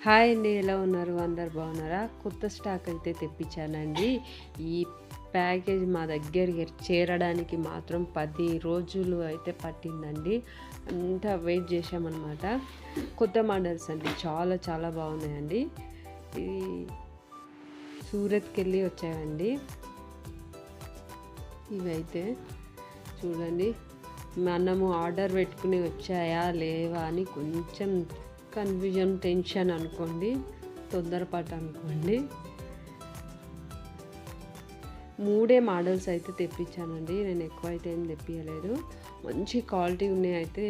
Hi అండి, ఎలా ఉన్నారు? అందరు బాగున్నారా? కొత్త స్టాక్ అయితే తెప్పించానండి. ఈ ప్యాకేజ్ మా దగ్గరికి చేరడానికి మాత్రం 10 రోజులు అయితే పట్టిందండి. అంతా వెయిట్ చేసామన్నమాట. కొత్త మోడల్స్ అండి, చాలా చాలా బాగున్నాయండి. ఇది సూరత్కి వెళ్ళి వచ్చాయండి. ఇవైతే చూడండి, మనము ఆర్డర్ పెట్టుకుని వచ్చాయా లేవా అని కొంచెం కన్ఫ్యూజన్, టెన్షన్ అనుకోండి, తొందరపాటు అనుకోండి. 3 మోడల్స్ అయితే తెప్పించానండి. నేను ఎక్కువ అయితే ఏం తెప్పించలేదు. మంచి క్వాలిటీ ఉన్నాయి. అయితే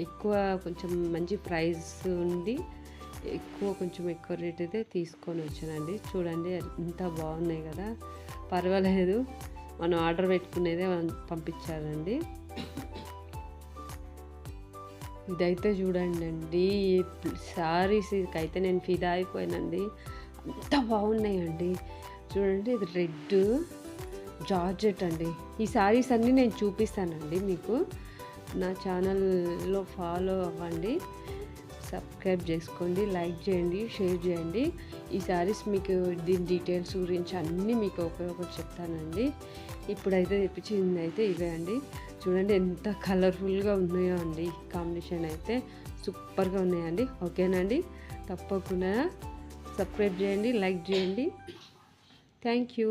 ఎక్కువ కొంచెం మంచి ప్రైస్ ఉంది, కొంచెం ఎక్కువ రేట్ అయితే తీసుకొని వచ్చానండి. చూడండి ఎంత బాగున్నాయి కదా, పర్వాలేదు. మనం ఆర్డర్ పెట్టుకునేదే పంపించారండి. ఇదైతే చూడండి, శారీస్కి అయితే నేను ఫిదా అయిపోయానండి. అంత బాగున్నాయండి. చూడండి, ఇది రెడ్ జార్జెట్ అండి. ఈ శారీస్ అన్నీ నేను చూపిస్తానండి మీకు. నా ఛానల్లో ఫాలో అవ్వండి, సబ్స్క్రైబ్ చేసుకోండి, లైక్ చేయండి, షేర్ చేయండి. ఈ శారీస్ మీకు దీని డీటెయిల్స్ గురించి అన్నీ మీకు ఒకటి చెప్తానండి. ఇప్పుడైతే తెప్పించింది అయితే ఇవే అండి. చూడండి ఎంత కలర్ఫుల్గా ఉన్నాయో అండి. కాంబినేషన్ అయితే సూపర్గా ఉన్నాయండి. ఓకేనండి, తప్పకుండా సబ్స్క్రైబ్ చేయండి, లైక్ చేయండి. Thank you.